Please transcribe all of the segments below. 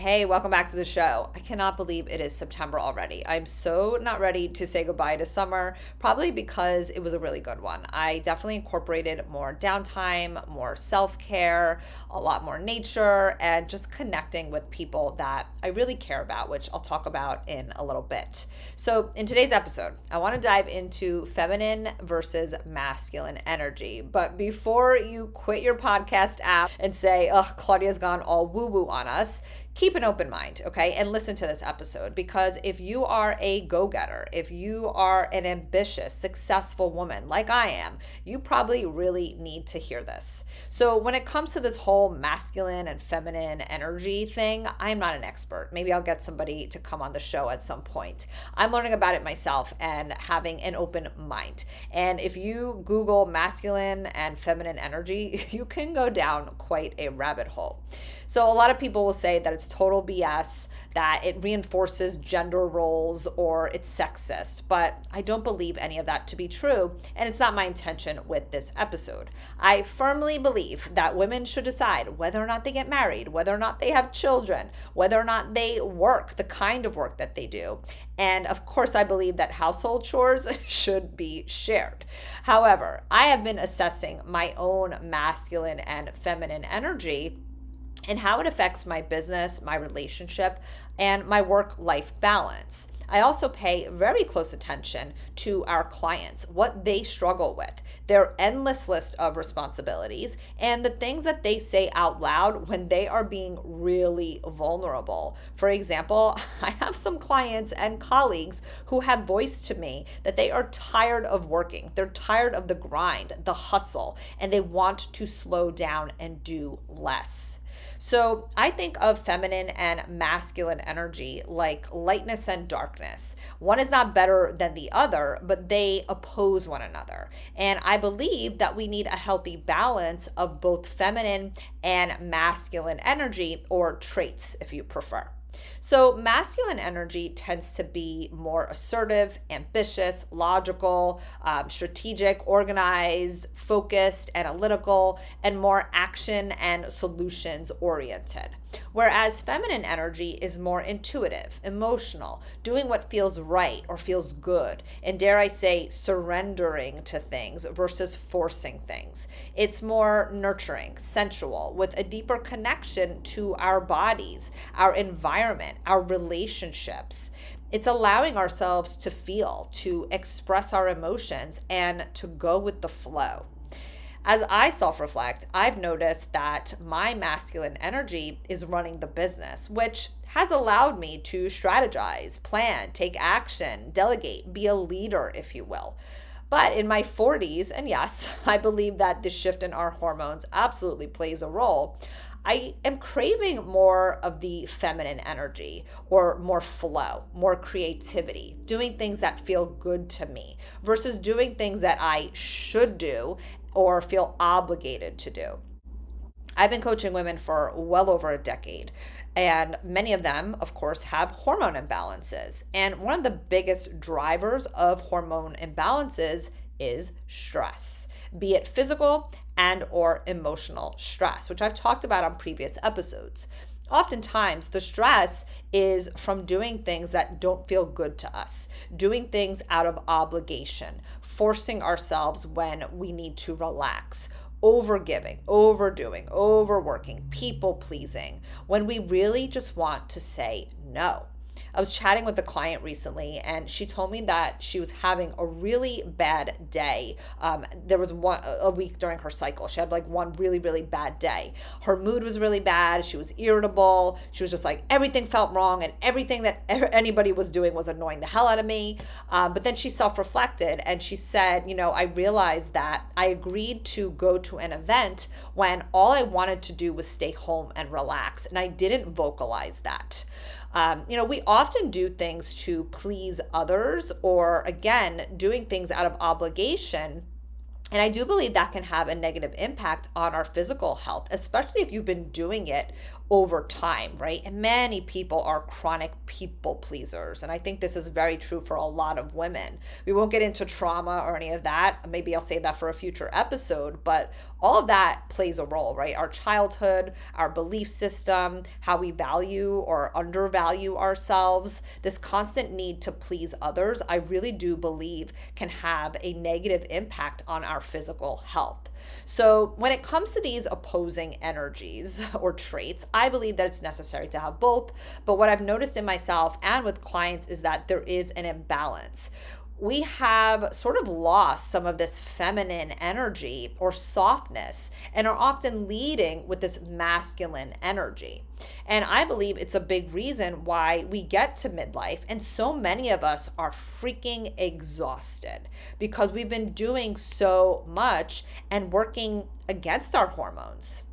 Hey, welcome back to the show. I cannot believe it is September already. I'm so not ready to say goodbye to summer, probably because it was a really good one. I definitely incorporated more downtime, more self care, a lot more nature, and just connecting with people that I really care about, which I'll talk about in a little bit. So, in today's episode, I want to dive into feminine versus masculine energy. But before you quit your podcast app and say, oh, Claudia's gone all woo woo on us, keep an open mind, okay? And listen to this episode, because if you are a go-getter, if you are an ambitious, successful woman like I am, you probably really need to hear this. So when it comes to this whole masculine and feminine energy thing, I'm not an expert. Maybe I'll get somebody to come on the show at some point. I'm learning about it myself and having an open mind. And if you Google masculine and feminine energy, you can go down quite a rabbit hole. So a lot of people will say that it's total BS, that it reinforces gender roles or it's sexist, but I don't believe any of that to be true, and it's not my intention with this episode. I firmly believe that women should decide whether or not they get married, whether or not they have children, whether or not they work, the kind of work that they do. And of course, I believe that household chores should be shared. However, I have been assessing my own masculine and feminine energy and how it affects my business, my relationship, and my work-life balance. I also pay very close attention to our clients, what they struggle with, their endless list of responsibilities, and the things that they say out loud when they are being really vulnerable. For example, I have some clients and colleagues who have voiced to me that they are tired of working. They're tired of the grind, the hustle, and they want to slow down and do less. So I think of feminine and masculine energy like lightness and darkness. One is not better than the other, but they oppose one another. And I believe that we need a healthy balance of both feminine and masculine energy, or traits if you prefer. So masculine energy tends to be more assertive, ambitious, logical, strategic, organized, focused, analytical, and more action and solutions oriented. Whereas feminine energy is more intuitive, emotional, doing what feels right or feels good, and dare I say, surrendering to things versus forcing things. It's more nurturing, sensual, with a deeper connection to our bodies, our environment, our relationships. It's allowing ourselves to feel, to express our emotions, and to go with the flow. As I self-reflect, I've noticed that my masculine energy is running the business, which has allowed me to strategize, plan, take action, delegate, be a leader, if you will. But in my 40s, and yes, I believe that the shift in our hormones absolutely plays a role, I am craving more of the feminine energy, or more flow, more creativity, doing things that feel good to me versus doing things that I should do or feel obligated to do. I've been coaching women for well over a decade, and many of them, of course, have hormone imbalances. And one of the biggest drivers of hormone imbalances is stress, be it physical and or emotional stress, which I've talked about on previous episodes. Oftentimes, the stress is from doing things that don't feel good to us, doing things out of obligation, forcing ourselves when we need to relax, overgiving, overdoing, overworking, people pleasing, when we really just want to say no. I was chatting with a client recently, and she told me that she was having a really bad day. There was a week during her cycle. She had like one really, really bad day. Her mood was really bad. She was irritable. She was just like, everything felt wrong, and everything that anybody was doing was annoying the hell out of me. But then she self-reflected, and she said, I realized that I agreed to go to an event when all I wanted to do was stay home and relax, and I didn't vocalize that. We often do things to please others, or again, doing things out of obligation And I do believe that can have a negative impact on our physical health, especially if you've been doing it over time, right? And many people are chronic people pleasers. And I think this is very true for a lot of women. We won't get into trauma or any of that. Maybe I'll save that for a future episode, but all of that plays a role, right? Our childhood, our belief system, how we value or undervalue ourselves, this constant need to please others, I really do believe can have a negative impact on our physical health. So when it comes to these opposing energies or traits, I believe that it's necessary to have both. But what I've noticed in myself and with clients is that there is an imbalance. We have sort of lost some of this feminine energy or softness and are often leading with this masculine energy. And I believe it's a big reason why we get to midlife and so many of us are freaking exhausted because we've been doing so much and working against our hormones.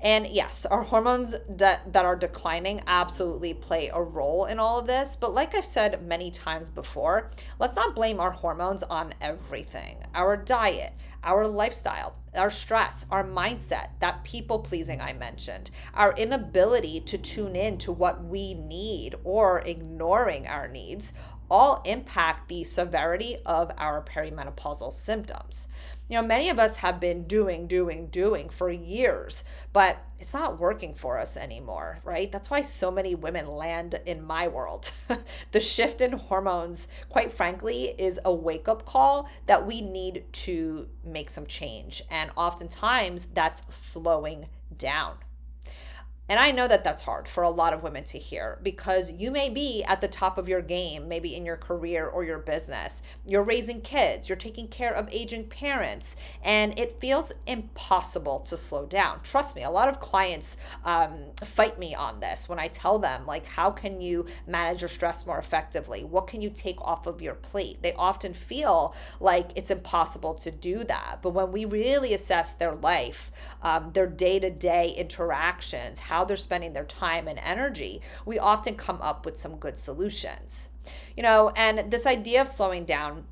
And yes, our hormones that are declining absolutely play a role in all of this. But like I've said many times before, let's not blame our hormones on everything. Our diet, our lifestyle, our stress, our mindset, that people pleasing I mentioned, our inability to tune in to what we need or ignoring our needs all impact the severity of our perimenopausal symptoms. Many of us have been doing for years, but it's not working for us anymore, right? That's why so many women land in my world. The shift in hormones, quite frankly, is a wake-up call that we need to make some change. And oftentimes that's slowing down. And I know that that's hard for a lot of women to hear because you may be at the top of your game, maybe in your career or your business. You're raising kids, you're taking care of aging parents, and it feels impossible to slow down. Trust me, a lot of clients fight me on this when I tell them, like, how can you manage your stress more effectively? What can you take off of your plate? They often feel like it's impossible to do that. But when we really assess their life, their day-to-day interactions, how they're spending their time and energy, we often come up with some good solutions. And this idea of slowing down,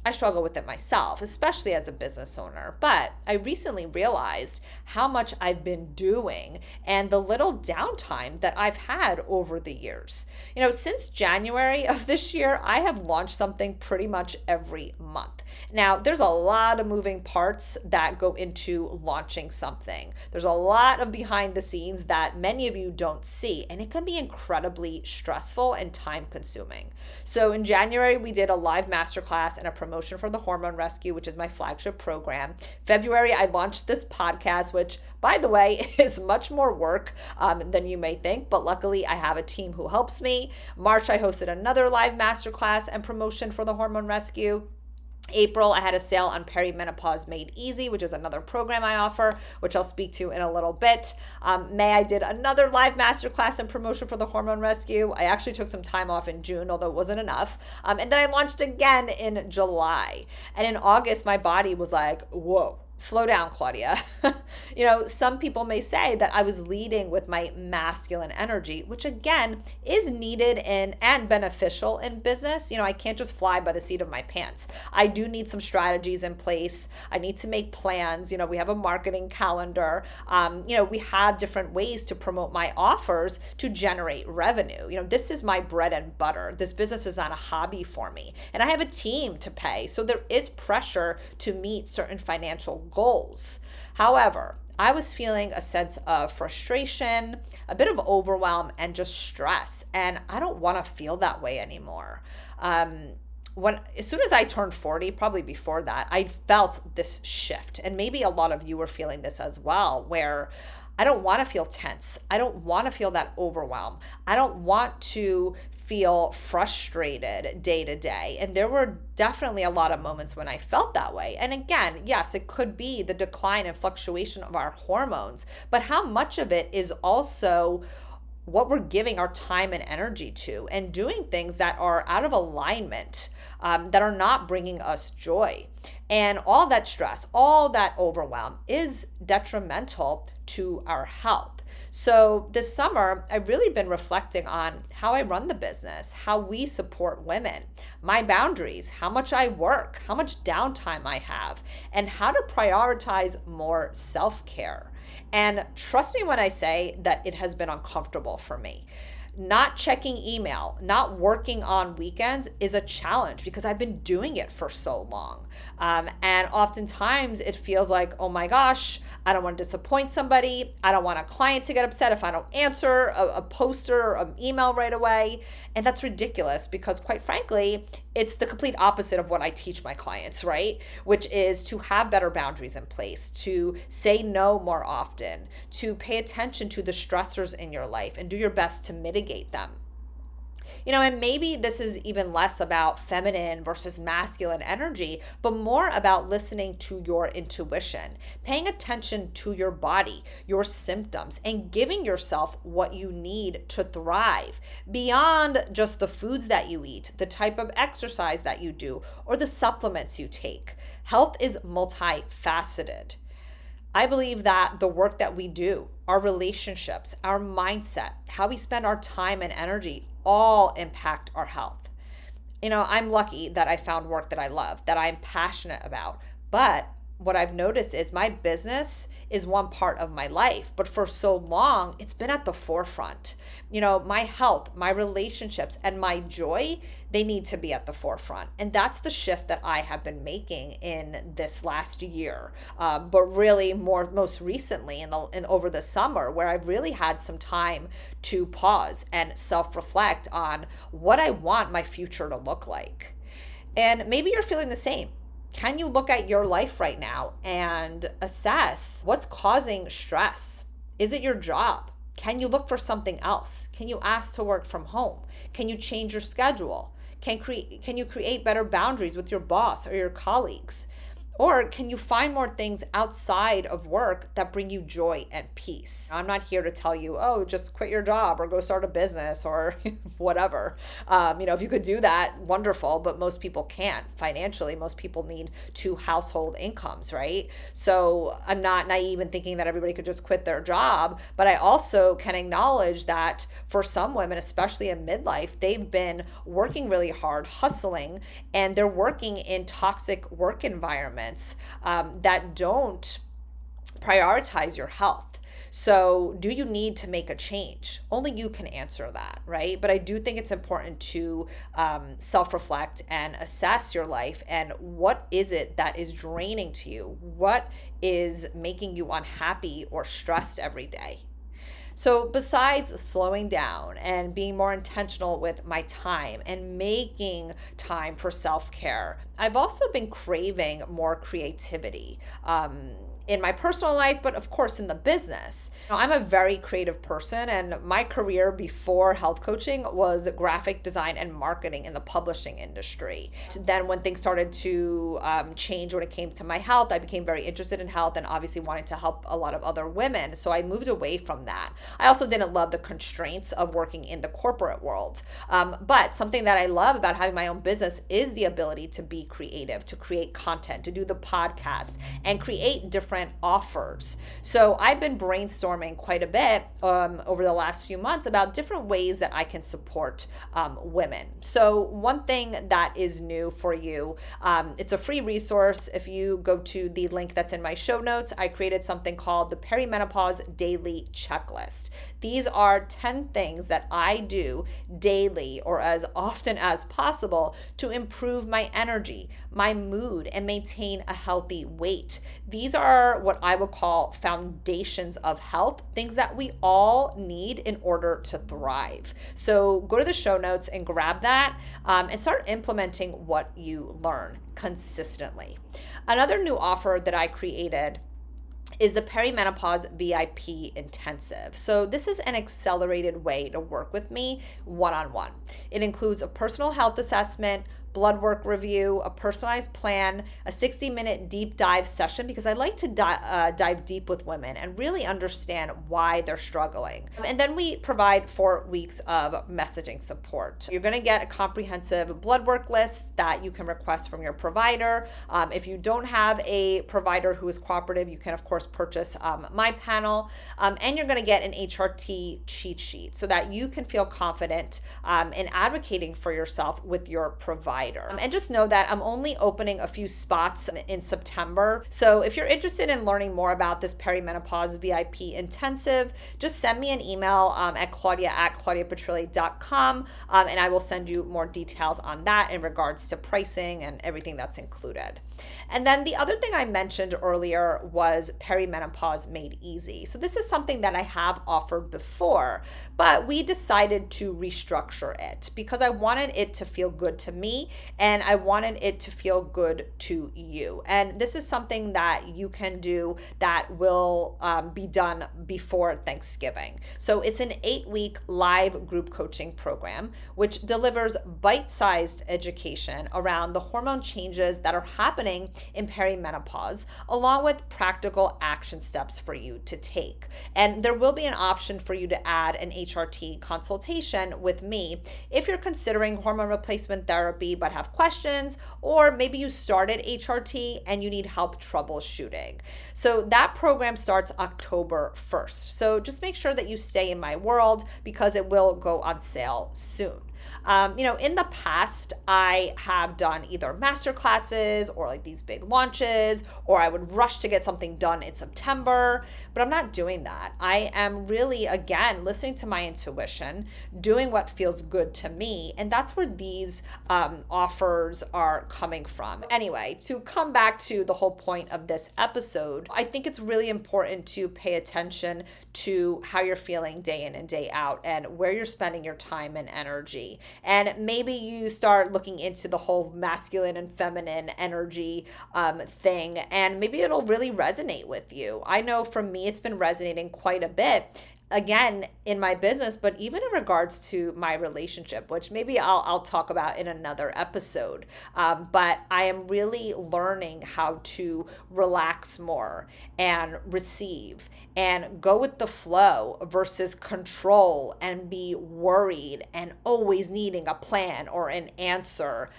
I struggle with it myself, especially as a business owner. But I recently realized how much I've been doing and the little downtime that I've had over the years. Since January of this year, I have launched something pretty much every month. Now, there's a lot of moving parts that go into launching something. There's a lot of behind the scenes that many of you don't see, and it can be incredibly stressful and time consuming. So in January, we did a live masterclass and a promotion for the Hormone Rescue, which is my flagship program. February, I launched this podcast, which, by the way, is much more work than you may think, but luckily I have a team who helps me. March, I hosted another live masterclass and promotion for the Hormone Rescue. April, I had a sale on Perimenopause Made Easy, which is another program I offer, which I'll speak to in a little bit. May, I did another live masterclass and promotion for the Hormone Rescue. I actually took some time off in June, although it wasn't enough. And then I launched again in July. And in August, my body was like, whoa. Slow down, Claudia. Some people may say that I was leading with my masculine energy, which again is needed and beneficial in business. I can't just fly by the seat of my pants. I do need some strategies in place. I need to make plans. We have a marketing calendar. We have different ways to promote my offers to generate revenue. This is my bread and butter. This business is not a hobby for me. And I have a team to pay. So there is pressure to meet certain financial goals. However, I was feeling a sense of frustration, a bit of overwhelm, and just stress. And I don't want to feel that way anymore. As soon as I turned 40, probably before that, I felt this shift. And maybe a lot of you are feeling this as well, where I don't want to feel tense. I don't want to feel that overwhelm. I don't want to feel frustrated day to day. And there were definitely a lot of moments when I felt that way. And again, yes, it could be the decline and fluctuation of our hormones, but how much of it is also what we're giving our time and energy to and doing things that are out of alignment, that are not bringing us joy. And all that stress, all that overwhelm is detrimental to our health. So this summer, I've really been reflecting on how I run the business, how we support women, my boundaries, how much I work, how much downtime I have, and how to prioritize more self-care. And trust me when I say that it has been uncomfortable for me. Not checking email, not working on weekends is a challenge because I've been doing it for so long. And oftentimes it feels like, oh my gosh, I don't want to disappoint somebody. I don't want a client to get upset if I don't answer a post or an email right away. And that's ridiculous because, quite frankly, it's the complete opposite of what I teach my clients, right? Which is to have better boundaries in place, to say no more often, to pay attention to the stressors in your life and do your best to mitigate them. And maybe this is even less about feminine versus masculine energy, but more about listening to your intuition, paying attention to your body, your symptoms, and giving yourself what you need to thrive beyond just the foods that you eat, the type of exercise that you do, or the supplements you take. Health is multifaceted. I believe that the work that we do, our relationships, our mindset, how we spend our time and energy all impact our health. I'm lucky that I found work that I love, that I'm passionate about. But what I've noticed is my business is one part of my life, but for so long, it's been at the forefront. My health, my relationships, and my joy, they need to be at the forefront. And that's the shift that I have been making in this last year. But really most recently in over the summer, where I've really had some time to pause and self-reflect on what I want my future to look like. And maybe you're feeling the same. Can you look at your life right now and assess what's causing stress? Is it your job? Can you look for something else? Can you ask to work from home? Can you change your schedule? Can you create better boundaries with your boss or your colleagues? Or can you find more things outside of work that bring you joy and peace? I'm not here to tell you, oh, just quit your job or go start a business or whatever. If you could do that, wonderful, but most people can't. Financially, most people need 2 household incomes, right? So I'm not naive in thinking that everybody could just quit their job, but I also can acknowledge that for some women, especially in midlife, they've been working really hard, hustling, and they're working in toxic work environments that don't prioritize your health. So do you need to make a change? Only you can answer that, right? But I do think it's important to self-reflect and assess your life and what is it that is draining to you? What is making you unhappy or stressed every day? So besides slowing down and being more intentional with my time and making time for self-care, I've also been craving more creativity. In my personal life, but of course in the business. I'm a very creative person, and my career before health coaching was graphic design and marketing in the publishing industry. Then when things started to change when it came to my health, I became very interested in health and obviously wanted to help a lot of other women. So I moved away from that. I also didn't love the constraints of working in the corporate world. But something that I love about having my own business is the ability to be creative, to create content, to do the podcast, and create different offers. So I've been brainstorming quite a bit over the last few months about different ways that I can support women. So one thing that is new for you, it's a free resource. If you go to the link that's in my show notes, I created something called the Perimenopause Daily Checklist. These are 10 things that I do daily or as often as possible to improve my energy, my mood, and maintain a healthy weight. These are what I would call foundations of health, things that we all need in order to thrive. So go to the show notes and grab that and start implementing what you learn consistently. Another new offer that I created is the Perimenopause VIP Intensive. So this is an accelerated way to work with me one-on-one. It includes a personal health assessment, blood work review, a personalized plan, a 60-minute deep dive session, because I like to dive deep with women and really understand why they're struggling. And then we provide 4 weeks of messaging support. You're going to get a comprehensive blood work list that you can request from your provider. If you don't have a provider who is cooperative, you can of course purchase my panel, and you're going to get an HRT cheat sheet so that you can feel confident in advocating for yourself with your provider. And just know that I'm only opening a few spots in September. So if you're interested in learning more about this perimenopause VIP intensive, just send me an email at claudia@claudiapetrilli.com, and I will send you more details on that in regards to pricing and everything that's included. And then the other thing I mentioned earlier was Perimenopause Made Easy. So this is something that I have offered before, but we decided to restructure it because I wanted it to feel good to me and I wanted it to feel good to you. And this is something that you can do that will be done before Thanksgiving. So it's an 8-week live group coaching program, which delivers bite-sized education around the hormone changes that are happening in perimenopause, along with practical action steps for you to take. And there will be an option for you to add an HRT consultation with me if you're considering hormone replacement therapy but have questions, or maybe you started HRT and you need help troubleshooting. So that program starts October 1st. So just make sure that you stay in my world because it will go on sale soon. In the past, I have done either master classes or like these big launches, or I would rush to get something done in September, but I'm not doing that. I am really, again, listening to my intuition, doing what feels good to me, and that's where these offers are coming from. Anyway, to come back to the whole point of this episode, I think it's really important to pay attention to how you're feeling day in and day out and where you're spending your time and energy. And maybe you start looking into the whole masculine and feminine energy thing, and maybe it'll really resonate with you. I know for me, it's been resonating quite a bit. Again, in my business, but even in regards to my relationship, which maybe I'll talk about in another episode. But I am really learning how to relax more and receive and go with the flow versus control and be worried and always needing a plan or an answer,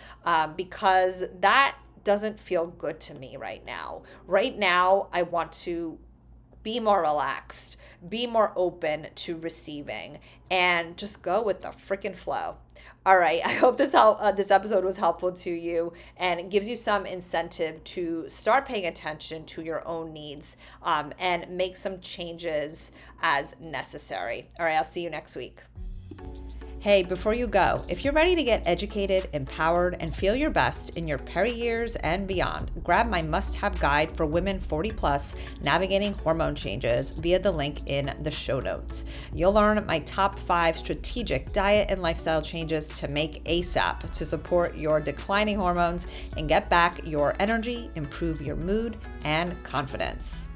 because that doesn't feel good to me right now. Right now, I want to be more relaxed, be more open to receiving, and just go with the freaking flow. All right, I hope this episode was helpful to you and it gives you some incentive to start paying attention to your own needs, and make some changes as necessary. All right, I'll see you next week. Hey, before you go, if you're ready to get educated, empowered, and feel your best in your peri years and beyond, grab my must-have guide for women 40 plus navigating hormone changes via the link in the show notes. You'll learn my top 5 strategic diet and lifestyle changes to make ASAP to support your declining hormones and get back your energy, improve your mood, and confidence.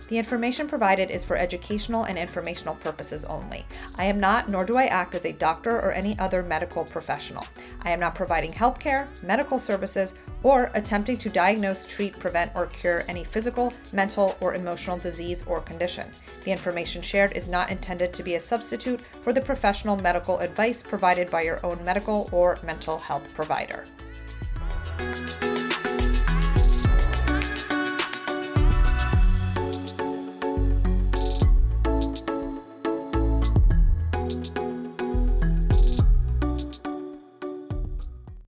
The information provided is for educational and informational purposes only. I am not, nor do I act as a doctor or any other medical professional. I am not providing healthcare, medical services, or attempting to diagnose, treat, prevent, or cure any physical, mental, or emotional disease or condition. The information shared is not intended to be a substitute for the professional medical advice provided by your own medical or mental health provider.